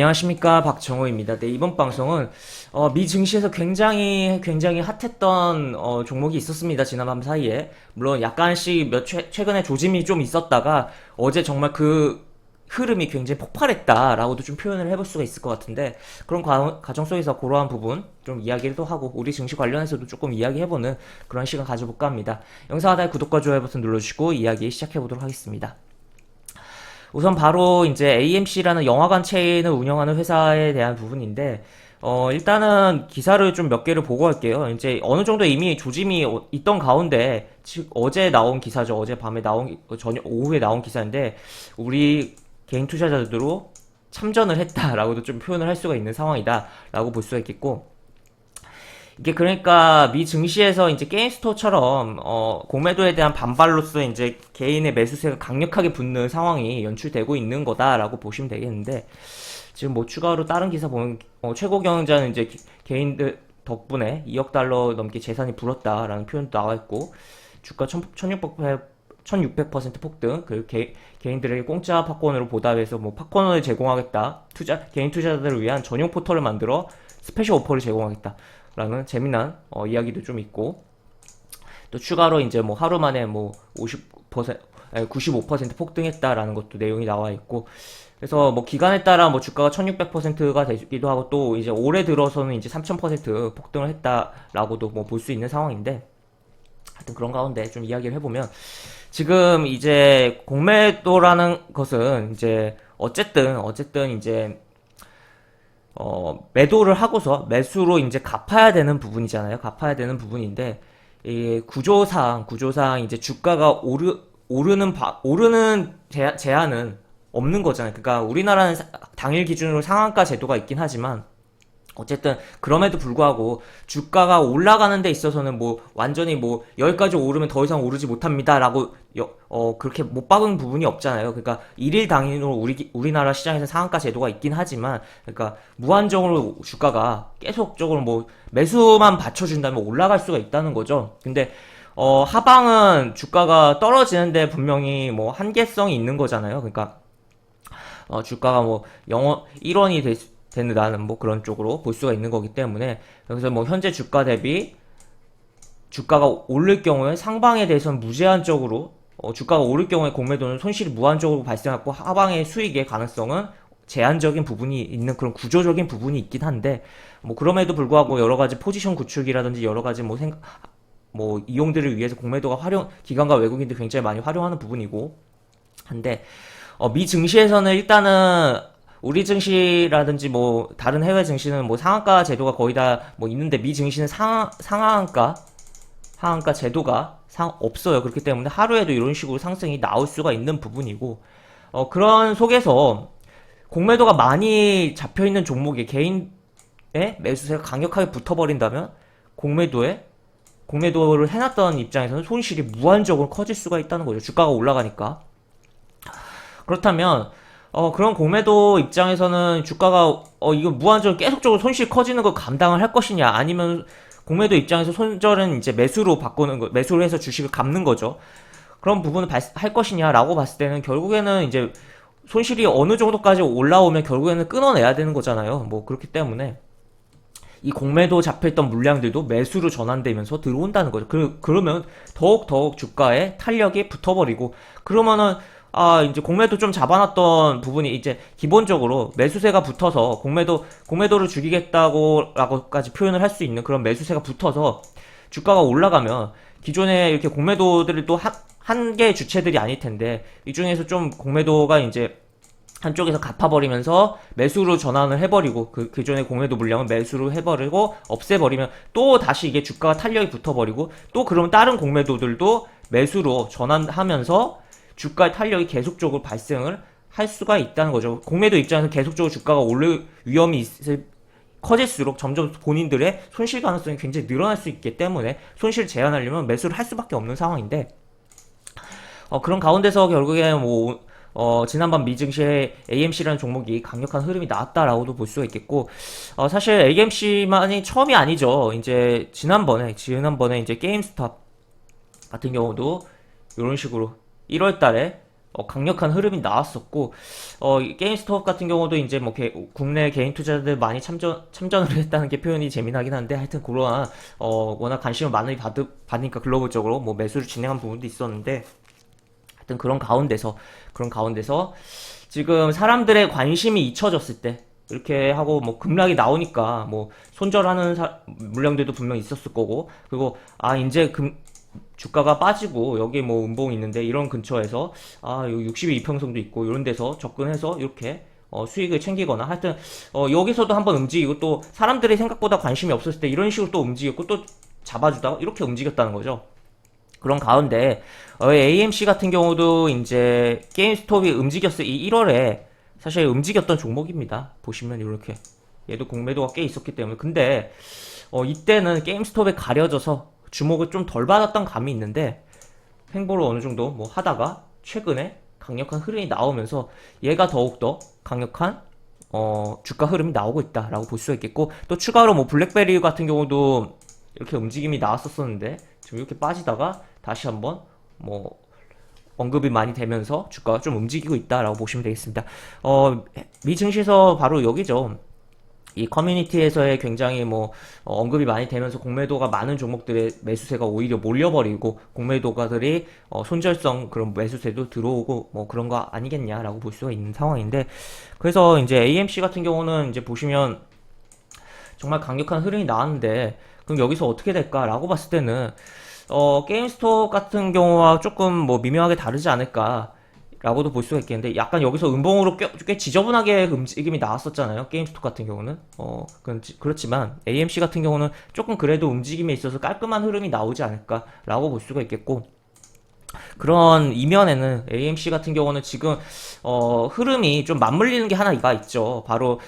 안녕하십니까, 박정호입니다. 네, 이번 방송은 미 증시에서 굉장히 핫했던 종목이 있었습니다. 지난 밤 사이에. 물론 약간씩 최근에 조짐이 좀 있었다가 어제 정말 그 흐름이 굉장히 폭발했다라고도 좀 표현을 해볼 수가 있을 것 같은데, 그런 과정 속에서 그러한 부분 좀 이야기도 하고 우리 증시 관련해서도 조금 이야기해보는 그런 시간 가져볼까 합니다. 영상 하단에 구독과 좋아요 버튼 눌러주시고 이야기 시작해보도록 하겠습니다. 우선 바로 이제 AMC라는 영화관 체인을 운영하는 회사에 대한 부분인데, 일단은 기사를 좀 몇 개를 보고 할게요. 이제 어느 정도 이미 조짐이 있던 가운데, 즉, 어제 나온 기사죠. 어제 밤에 나온, 저녁, 오후에 나온 기사인데, 우리 개인 투자자들로 참전을 했다라고도 좀 표현을 할 수가 있는 상황이다라고 볼 수가 있겠고, 이게 그러니까 미 증시에서 이제 게임스토어처럼 공매도에 대한 반발로서 이제 개인의 매수세가 강력하게 붙는 상황이 연출되고 있는 거다라고 보시면 되겠는데, 지금 뭐 추가로 다른 기사 보면 최고 경영자는 이제 개인들 덕분에 2억 달러 넘게 재산이 불었다라는 표현도 나와 있고, 주가 1600% 폭등, 그리고 개인들에게 공짜 팝콘으로 보답해서 뭐 팝콘을 제공하겠다, 개인 투자자들을 위한 전용 포털을 만들어 스페셜 오퍼를 제공하겠다 라는 재미난 이야기도 좀 있고, 또 추가로 이제 뭐 하루 만에 뭐 50%, 95% 폭등했다라는 것도 내용이 나와 있고, 그래서 뭐 기간에 따라 뭐 주가가 1600%가 되기도 하고, 또 이제 올해 들어서는 이제 3000% 폭등을 했다라고도 뭐 볼 수 있는 상황인데, 하여튼 그런 가운데 좀 이야기를 해보면, 지금 이제 공매도라는 것은 이제 어쨌든 이제 매도를 하고서 매수로 이제 갚아야 되는 부분이잖아요. 갚아야 되는 부분인데, 이 구조상 이제 주가가 오르는 제한은 없는 거잖아요. 그러니까 우리나라는 당일 기준으로 상한가 제도가 있긴 하지만, 어쨌든 그럼에도 불구하고 주가가 올라가는 데 있어서는 뭐 완전히 뭐 여기까지 오르면 더 이상 오르지 못합니다라고 그렇게 못 박은 부분이 없잖아요. 그러니까 일일 당일로 우리나라 시장에서 상한가 제도가 있긴 하지만, 그러니까 무한정으로 주가가 계속적으로 뭐 매수만 받쳐준다면 올라갈 수가 있다는 거죠. 근데 하방은 주가가 떨어지는데 분명히 뭐 한계성이 있는 거잖아요. 그러니까 주가가 뭐 1원이 된다는 뭐 그런 쪽으로 볼 수가 있는 거기 때문에, 그래서 뭐 현재 주가 대비 주가가 오를 경우에 상방에 대해서는 무제한적으로 주가가 오를 경우에 공매도는 손실이 무한적으로 발생하고, 하방의 수익의 가능성은 제한적인 부분이 있는 그런 구조적인 부분이 있긴 한데, 뭐 그럼에도 불구하고 여러 가지 포지션 구축이라든지 여러 가지 뭐 이용들을 위해서 공매도가 기관과 외국인들 굉장히 많이 활용하는 부분이고 한데, 미 증시에서는 일단은 우리 증시라든지 뭐 다른 해외 증시는 뭐 상한가 제도가 거의 다 뭐 있는데, 미 증시는 상한가 제도가 없어요. 그렇기 때문에 하루에도 이런 식으로 상승이 나올 수가 있는 부분이고, 그런 속에서 공매도가 많이 잡혀 있는 종목에 개인의 매수세가 강력하게 붙어버린다면, 공매도를 해놨던 입장에서는 손실이 무한적으로 커질 수가 있다는 거죠. 주가가 올라가니까. 그렇다면 그런 공매도 입장에서는 주가가 이거 무한적으로 계속적으로 손실 커지는 걸 감당을 할 것이냐, 아니면 공매도 입장에서 손절은 이제 매수로 해서 주식을 갚는 거죠. 그런 부분을 할 것이냐라고 봤을 때는, 결국에는 이제 손실이 어느 정도까지 올라오면 결국에는 끊어내야 되는 거잖아요. 뭐 그렇기 때문에 이 공매도 잡혀있던 물량들도 매수로 전환되면서 들어온다는 거죠. 그러면 더욱 주가에 탄력이 붙어버리고, 그러면은 이제 공매도 좀 잡아놨던 부분이 이제 기본적으로 매수세가 붙어서 공매도를 죽이겠다고라고까지 표현을 할 수 있는 그런 매수세가 붙어서 주가가 올라가면, 기존에 이렇게 공매도들이 또 한 개의 주체들이 아닐 텐데, 이 중에서 좀 공매도가 이제 한쪽에서 갚아버리면서 매수로 전환을 해버리고, 그 기존의 공매도 물량을 매수로 해버리고 없애버리면 또 다시 이게 주가가 탄력이 붙어버리고, 또 그러면 다른 공매도들도 매수로 전환하면서 주가의 탄력이 계속적으로 발생을 할 수가 있다는 거죠. 공매도 입장에서 계속적으로 주가가 오를 위험이 커질수록 점점 본인들의 손실 가능성이 굉장히 늘어날 수 있기 때문에, 손실 제한하려면 매수를 할 수밖에 없는 상황인데, 그런 가운데서 결국에 뭐 지난밤 미증시에 AMC라는 종목이 강력한 흐름이 나왔다라고도 볼 수가 있겠고, 사실 AMC만이 처음이 아니죠. 이제 지난번에 이제 게임스탑 같은 경우도 이런 식으로 1월 달에 강력한 흐름이 나왔었고, 이 게임스톱 같은 경우도 이제 뭐 국내 개인 투자자들 많이 참전을 했다는 게 표현이 재미나긴 한데, 하여튼 그러한 워낙 관심을 많이 받으니까 글로벌적으로 뭐 매수를 진행한 부분도 있었는데, 하여튼 그런 가운데서 지금 사람들의 관심이 잊혀졌을 때 이렇게 하고 뭐 급락이 나오니까 뭐 손절하는 물량들도 분명 있었을 거고, 그리고 이제 주가가 빠지고 여기 뭐 음봉이 있는데 이런 근처에서 여기 60일 이평선도 있고 이런 데서 접근해서 이렇게 수익을 챙기거나, 하여튼 여기서도 한번 움직이고, 또 사람들이 생각보다 관심이 없었을 때 이런 식으로 또 움직였고 또 잡아주다가 이렇게 움직였다는 거죠. 그런 가운데 AMC 같은 경우도 이제 게임스톱이 움직였을 이 1월에 사실 움직였던 종목입니다. 보시면 이렇게 얘도 공매도가 꽤 있었기 때문에. 근데 이때는 게임스톱에 가려져서 주목을 좀 덜 받았던 감이 있는데, 횡보를 어느 정도 뭐 하다가 최근에 강력한 흐름이 나오면서 얘가 더욱더 강력한 주가 흐름이 나오고 있다라고 볼 수가 있겠고, 또 추가로 뭐 블랙베리 같은 경우도 이렇게 움직임이 나왔었는데 지금 이렇게 빠지다가 다시 한번 뭐 언급이 많이 되면서 주가가 좀 움직이고 있다라고 보시면 되겠습니다. 미 증시에서 바로 여기죠. 이 커뮤니티에서의 굉장히 뭐 언급이 많이 되면서 공매도가 많은 종목들의 매수세가 오히려 몰려버리고, 공매도가들이 손절성 그런 매수세도 들어오고 뭐 그런 거 아니겠냐라고 볼 수가 있는 상황인데, 그래서 이제 AMC 같은 경우는 이제 보시면 정말 강력한 흐름이 나왔는데, 그럼 여기서 어떻게 될까라고 봤을 때는 게임스톱 같은 경우와 조금 뭐 미묘하게 다르지 않을까 라고도 볼 수가 있겠는데, 약간 여기서 음봉으로 꽤 지저분하게 움직임이 나왔었잖아요. 게임스톱 같은 경우는. 그렇지만 AMC 같은 경우는 조금 그래도 움직임에 있어서 깔끔한 흐름이 나오지 않을까라고 볼 수가 있겠고, 그런 이면에는 AMC 같은 경우는 지금 흐름이 좀 맞물리는 게 하나가 있죠. 바로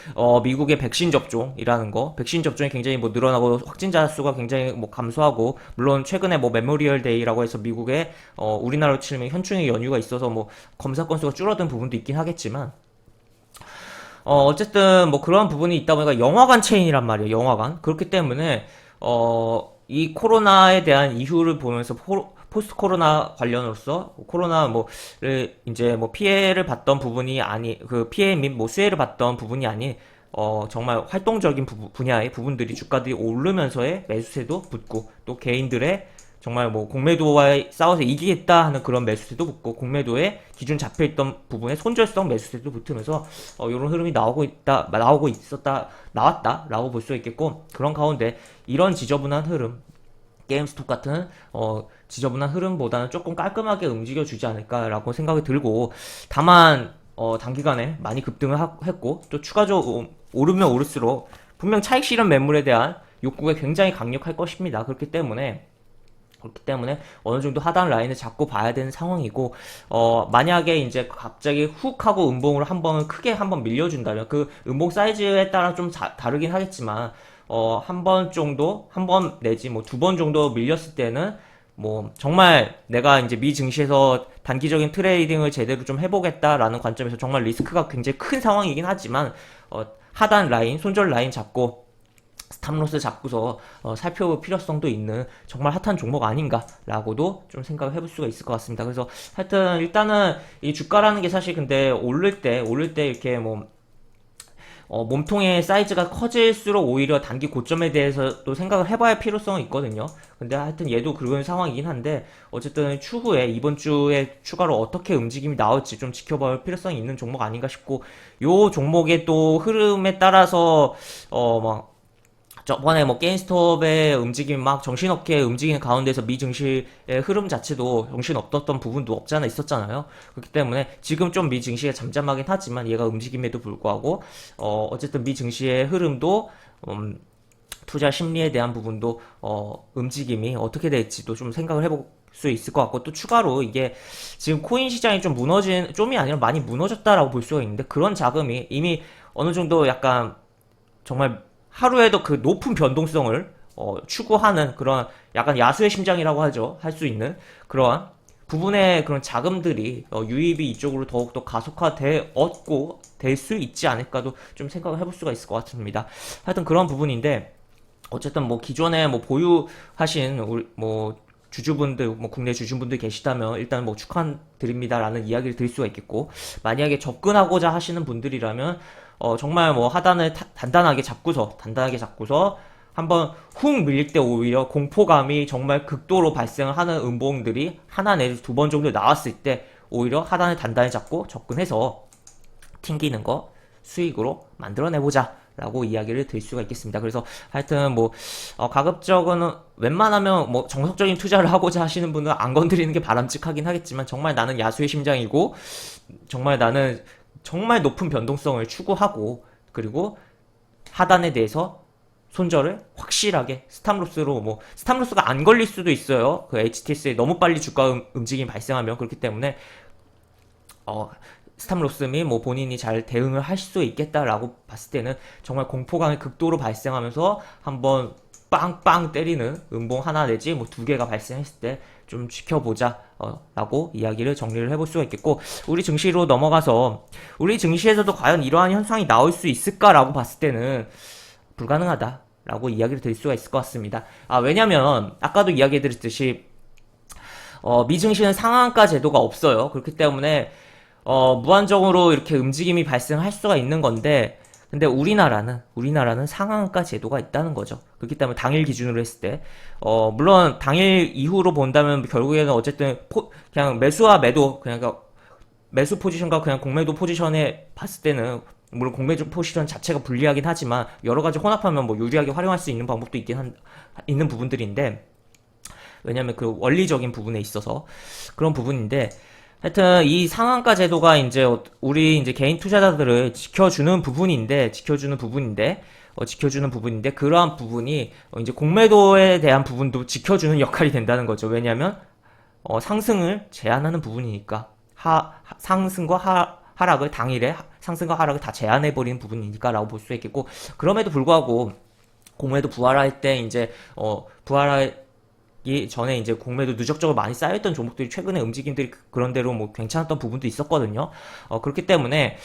미국의 백신 접종이라는 거. 백신 접종이 굉장히 뭐 늘어나고 확진자 수가 굉장히 뭐 감소하고, 물론 최근에 뭐 메모리얼 데이라고 해서 미국에 우리나라로 치면 현충일 연휴가 있어서 뭐 검사 건수가 줄어든 부분도 있긴 하겠지만, 어쨌든 뭐 그런 부분이 있다 보니까 영화관 체인이란 말이에요. 영화관. 그렇기 때문에 이 코로나에 대한 이유를 보면서 포스트 코로나 관련으로서 코로나 뭐를 이제 뭐 피해를 봤던 부분이 아니, 그 피해 및 뭐 수혜를 봤던 부분이 아닌 정말 활동적인 분야의 부분들이 주가들이 오르면서의 매수세도 붙고, 또 개인들의 정말 뭐 공매도와 싸워서 이기겠다 하는 그런 매수세도 붙고, 공매도에 기준 잡혀있던 부분에 손절성 매수세도 붙으면서 이런 흐름이 나왔다라고 볼 수 있겠고, 그런 가운데 이런 지저분한 흐름, 게임스톱 같은 지저분한 흐름보다는 조금 깔끔하게 움직여주지 않을까라고 생각이 들고, 다만 단기간에 많이 급등을 했고, 또 추가적으로 오르면 오를수록 분명 차익 실현 매물에 대한 욕구가 굉장히 강력할 것입니다. 그렇기 때문에 어느 정도 하단 라인을 잡고 봐야 되는 상황이고, 만약에 이제 갑자기 훅 하고 음봉으로 크게 한번 밀려준다면, 그 음봉 사이즈에 따라 좀 다르긴 하겠지만, 한 번 내지 뭐 두 번 정도 밀렸을 때는 뭐 정말 내가 이제 미 증시에서 단기적인 트레이딩을 제대로 좀 해보겠다라는 관점에서 정말 리스크가 굉장히 큰 상황이긴 하지만, 하단 라인, 손절 라인 잡고 스탑로스 잡고서 살펴볼 필요성도 있는 정말 핫한 종목 아닌가라고도 좀 생각을 해볼 수가 있을 것 같습니다. 그래서 하여튼 일단은 이 주가라는 게 사실 근데 오를 때 이렇게 뭐 몸통의 사이즈가 커질수록 오히려 단기 고점에 대해서도 생각을 해봐야 할 필요성은 있거든요. 근데 하여튼 얘도 그런 상황이긴 한데, 어쨌든 추후에 이번 주에 추가로 어떻게 움직임이 나올지 좀 지켜봐야 할 필요성이 있는 종목 아닌가 싶고, 요 종목의 또 흐름에 따라서 막 저번에 뭐 게임스톱의 움직임 막 정신없게 움직이는 가운데서 미 증시의 흐름 자체도 정신없었던 부분도 없지 않아 있었잖아요. 그렇기 때문에 지금 좀 미 증시가 잠잠하긴 하지만 얘가 움직임에도 불구하고 어쨌든 미 증시의 흐름도 투자 심리에 대한 부분도 움직임이 어떻게 될지도 좀 생각을 해볼 수 있을 것 같고, 또 추가로 이게 지금 코인 시장이 좀이 아니라 많이 무너졌다라고 볼 수가 있는데, 그런 자금이 이미 어느 정도 약간 정말 하루에도 그 높은 변동성을 추구하는 그런 약간 야수의 심장이라고 하죠. 할 수 있는 그러한 부분의 그런 자금들이 유입이 이쪽으로 더욱더 얻고 될 수 있지 않을까도 좀 생각을 해볼 수가 있을 것 같습니다. 하여튼 그런 부분인데, 어쨌든 뭐 기존에 뭐 보유하신 뭐 주주분들, 뭐 국내 주주분들 계시다면 일단 뭐 축하드립니다라는 이야기를 드릴 수가 있겠고, 만약에 접근하고자 하시는 분들이라면 정말 뭐 하단을 단단하게 잡고서 한번 훅 밀릴 때 오히려 공포감이 정말 극도로 발생하는 음봉들이 하나 내지 두 번 정도 나왔을 때 오히려 하단을 단단히 잡고 접근해서 튕기는 거 수익으로 만들어내보자 라고 이야기를 드릴 수가 있겠습니다. 그래서 하여튼 뭐 가급적은 웬만하면 뭐 정석적인 투자를 하고자 하시는 분은 안 건드리는 게 바람직하긴 하겠지만, 정말 나는 야수의 심장이고 정말 나는 정말 높은 변동성을 추구하고, 그리고 하단에 대해서 손절을 확실하게 스탑로스로, 뭐 스탑로스가 안 걸릴 수도 있어요. 그 HTS에 너무 빨리 주가 움직임이 발생하면. 그렇기 때문에 스탑로스 및 뭐 본인이 잘 대응을 할 수 있겠다라고 봤을 때는 정말 공포감이 극도로 발생하면서 한번 빵빵 때리는 음봉 하나 내지 뭐 두 개가 발생했을 때 좀 지켜보자 라고 이야기를 정리를 해볼 수가 있겠고, 우리 증시로 넘어가서 우리 증시에서도 과연 이러한 현상이 나올 수 있을까라고 봤을 때는 불가능하다 라고 이야기를 드릴 수가 있을 것 같습니다. 왜냐면 아까도 이야기 드렸듯이 미증시는 상한가 제도가 없어요. 그렇기 때문에 무한정으로 이렇게 움직임이 발생할 수가 있는 건데, 근데 우리나라는 상한가 제도가 있다는 거죠. 그렇기 때문에 당일 기준으로 했을 때, 물론 당일 이후로 본다면 결국에는 어쨌든 그냥 매수와 매도, 그냥 매수 포지션과 그냥 공매도 포지션에 봤을 때는, 물론 공매도 포지션 자체가 불리하긴 하지만 여러 가지 혼합하면 뭐 유리하게 활용할 수 있는 방법도 있는 부분들인데, 왜냐면 그 원리적인 부분에 있어서 그런 부분인데, 하여튼 이 상한가 제도가 이제 우리 이제 개인 투자자들을 지켜주는 부분인데 그러한 부분이 이제 공매도에 대한 부분도 지켜주는 역할이 된다는 거죠. 왜냐하면 상승을 제한하는 부분이니까, 상승과 하락을 당일에 상승과 하락을 다 제한해버리는 부분이니까라고 볼 수 있겠고, 그럼에도 불구하고 공매도 부활할 때 이제 부활하기 전에 이제 공매도 누적적으로 많이 쌓여있던 종목들이 최근에 움직임들이 그런대로 뭐 괜찮았던 부분도 있었거든요. 그렇기 때문에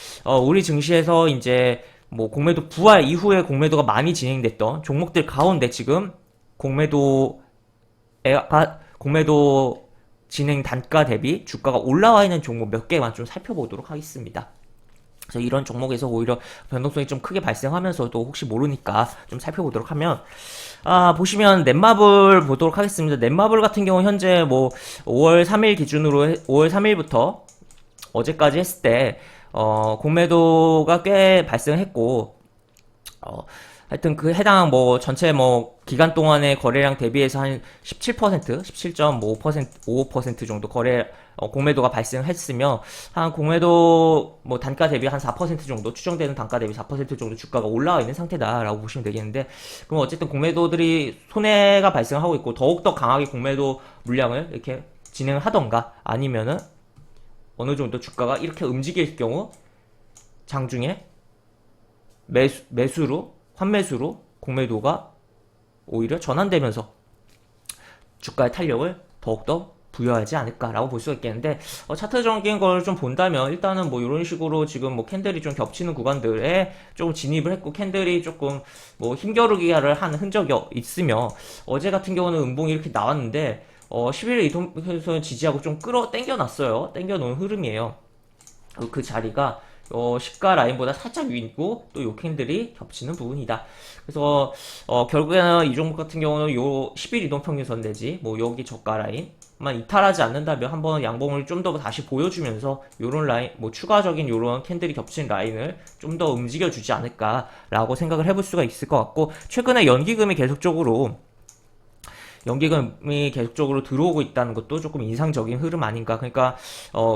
우리 증시에서 이제 뭐 공매도 부활 이후에 공매도가 많이 진행됐던 종목들 가운데 지금 공매도 진행 단가 대비 주가가 올라와 있는 종목 몇 개만 좀 살펴보도록 하겠습니다. 그래서 이런 종목에서 오히려 변동성이 좀 크게 발생하면서도 혹시 모르니까 좀 살펴보도록 하면, 보시면 넷마블 보도록 하겠습니다. 넷마블 같은 경우 현재 뭐 5월 3일 기준으로 5월 3일부터 어제까지 했을 때 공매도가 꽤 발생했고, 하여튼 그 해당 뭐 전체 뭐 기간 동안의 거래량 대비해서 한 17.5% 정도 공매도가 발생했으며, 한 공매도 뭐 단가 대비 한 4% 정도, 추정되는 단가 대비 4% 정도 주가가 올라와 있는 상태다라고 보시면 되겠는데, 그럼 어쨌든 공매도들이 손해가 발생하고 있고, 더욱더 강하게 공매도 물량을 이렇게 진행을 하던가, 아니면은 어느 정도 주가가 이렇게 움직일 경우 장중에 환매수로 공매도가 오히려 전환되면서 주가의 탄력을 더욱더 부여하지 않을까라고 볼 수가 있겠는데, 차트적인 걸 좀 본다면 일단은 뭐 이런 식으로 지금 뭐 캔들이 좀 겹치는 구간들에 조금 진입을 했고, 캔들이 조금 뭐 힘겨루기를 한 흔적이 있으며, 어제 같은 경우는 음봉이 이렇게 나왔는데 11일 이동평균선 지지하고 좀 땡겨놨어요. 땡겨놓은 흐름이에요. 그 자리가 시가 라인보다 살짝 위고 또 요 캔들이 겹치는 부분이다. 그래서 결국에는 이 종목 같은 경우는 요 10일 이동평균선 내지 뭐 여기 저가 라인만 이탈하지 않는다면 한번 양봉을 좀 더 다시 보여주면서 요런 라인, 뭐 추가적인 요런 캔들이 겹친 라인을 좀 더 움직여주지 않을까라고 생각을 해볼 수가 있을 것 같고, 최근에 연기금이 계속적으로 들어오고 있다는 것도 조금 인상적인 흐름 아닌가. 그러니까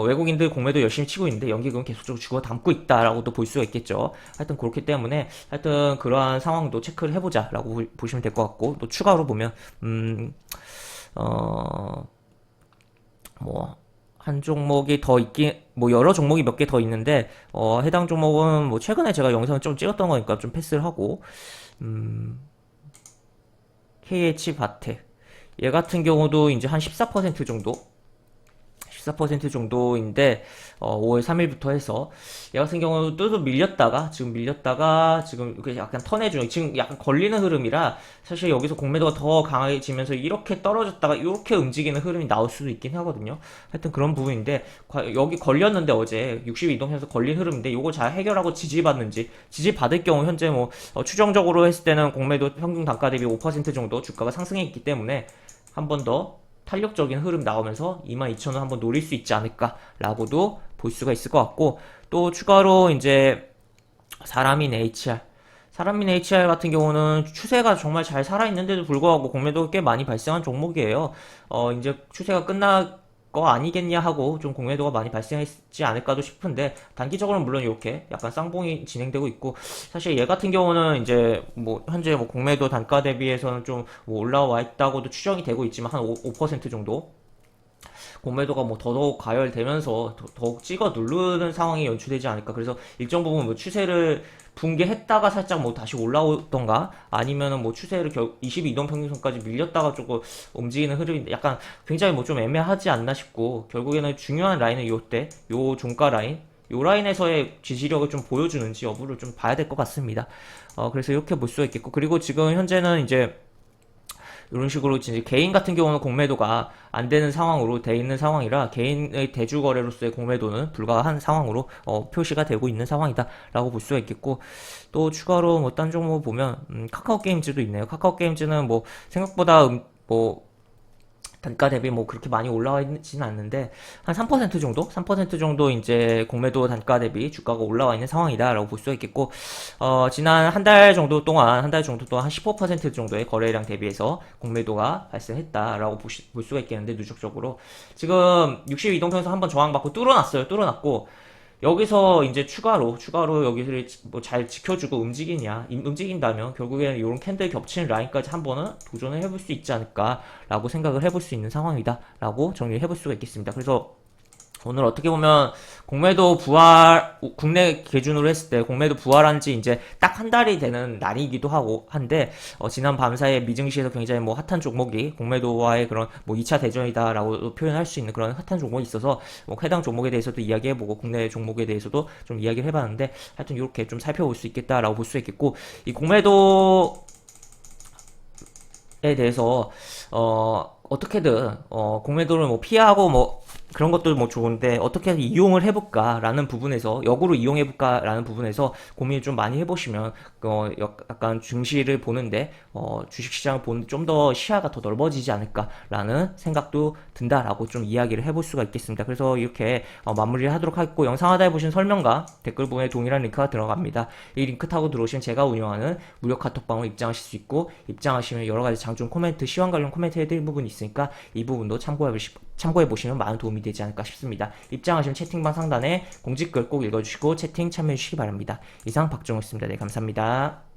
외국인들 공매도 열심히 치고 있는데 연기금은 계속적으로 주워 담고 있다라고도 볼 수가 있겠죠. 하여튼 그렇기 때문에 하여튼 그러한 상황도 체크를 해보자라고 보시면 될 것 같고, 또 추가로 보면 뭐 한 종목이 더 있긴, 뭐 여러 종목이 몇 개 더 있는데 해당 종목은 뭐 최근에 제가 영상을 좀 찍었던 거니까 좀 패스를 하고, KH 바텍 얘 같은 경우도 이제 한 14% 정도 14% 정도인데 5월 3일부터 해서 얘 같은 경우는 또 밀렸다가 지금 이렇게 약간 턴해주는 지금 약간 걸리는 흐름이라 사실 여기서 공매도가 더 강해지면서 이렇게 떨어졌다가 이렇게 움직이는 흐름이 나올 수도 있긴 하거든요. 하여튼 그런 부분인데 여기 걸렸는데 어제 62동에서 걸린 흐름인데 이걸 잘 해결하고 지지받는지 지지받을 경우 현재 뭐 추정적으로 했을 때는 공매도 평균 단가 대비 5% 정도 주가가 상승했기 때문에 한 번 더 탄력적인 흐름 나오면서 22,000원 한번 노릴 수 있지 않을까라고도 볼 수가 있을 것 같고 또 추가로 이제 사람인 HR 사람인 HR 같은 경우는 추세가 정말 잘 살아있는데도 불구하고 공매도 꽤 많이 발생한 종목이에요. 이제 추세가 끝날 거 아니겠냐 하고 좀 공매도가 많이 발생했지 않을까도 싶은데 단기적으로는 물론 이렇게 약간 쌍봉이 진행되고 있고 사실 얘 같은 경우는 이제 뭐 현재 뭐 공매도 단가 대비해서는 좀 뭐 올라와 있다고도 추정이 되고 있지만 한 5% 정도 공매도가 뭐 더더욱 가열되면서 더욱 찍어 누르는 상황이 연출되지 않을까. 그래서 일정 부분 뭐 추세를 붕괴했다가 살짝 뭐 다시 올라오던가 아니면은 뭐 추세를 22동 평균선까지 밀렸다가 조금 움직이는 흐름이 약간 굉장히 뭐 좀 애매하지 않나 싶고 결국에는 중요한 라인은 요때 요 종가 라인 요 라인에서의 지지력을 좀 보여주는지 여부를 좀 봐야 될 것 같습니다. 그래서 이렇게 볼 수가 있겠고 그리고 지금 현재는 이제 이런 식으로 이제 개인 같은 경우는 공매도가 안 되는 상황으로 돼 있는 상황이라 개인의 대주 거래로서의 공매도는 불가한 상황으로 표시가 되고 있는 상황이다라고 볼 수가 있겠고 또 추가로 뭐 딴 종목 보면 카카오 게임즈도 있네요. 카카오 게임즈는 뭐 생각보다 뭐 단가 대비 뭐 그렇게 많이 올라와 있지는 않는데 한 3% 정도? 3% 정도 이제 공매도 단가 대비 주가가 올라와 있는 상황이다라고 볼 수가 있겠고 지난 한 달 정도 동안 한 15% 정도의 거래량 대비해서 공매도가 발생했다라고 볼 수가 있겠는데 누적적으로 지금 62동평에서 한번 저항받고 뚫어놨고 여기서 이제 추가로 여기를 뭐 잘 지켜주고 움직인다면 결국에는 이런 캔들 겹치는 라인까지 한 번은 도전을 해볼 수 있지 않을까라고 생각을 해볼 수 있는 상황이다라고 정리를 해볼 수가 있겠습니다. 그래서 오늘 어떻게 보면 공매도 부활 국내 기준으로 했을 때 공매도 부활한 지 이제 딱 한 달이 되는 날이기도 하고 한데 지난 밤 사이에 미증시에서 굉장히 뭐 핫한 종목이 공매도와의 그런 뭐 2차 대전이다라고 표현할 수 있는 그런 핫한 종목이 있어서 뭐 해당 종목에 대해서도 이야기해보고 국내 종목에 대해서도 좀 이야기를 해봤는데 하여튼 이렇게 좀 살펴볼 수 있겠다라고 볼 수 있겠고 이 공매도에 대해서 어떻게든 공매도를 뭐 피하고 뭐 그런 것도 뭐 좋은데 어떻게 이용을 해볼까라는 부분에서 역으로 이용해볼까라는 부분에서 고민을 좀 많이 해보시면 약간 증시를 보는데 주식시장을 보는데 좀 더 시야가 더 넓어지지 않을까라는 생각도 든다라고 좀 이야기를 해볼 수가 있겠습니다. 그래서 이렇게 마무리를 하도록 하겠고 영상 하단에 보신 설명과 댓글 부분에 동일한 링크가 들어갑니다. 이 링크 타고 들어오시면 제가 운영하는 무료 카톡방으로 입장하실 수 있고 입장하시면 여러가지 장중 코멘트 시황 관련 코멘트 해드릴 부분이 있으니까 이 부분도 참고해보시면 많은 도움이 되지 않을까 싶습니다. 입장하시면 채팅방 상단에 공지글 꼭 읽어주시고 채팅 참여해주시기 바랍니다. 이상 박정우였습니다. 네, 감사합니다.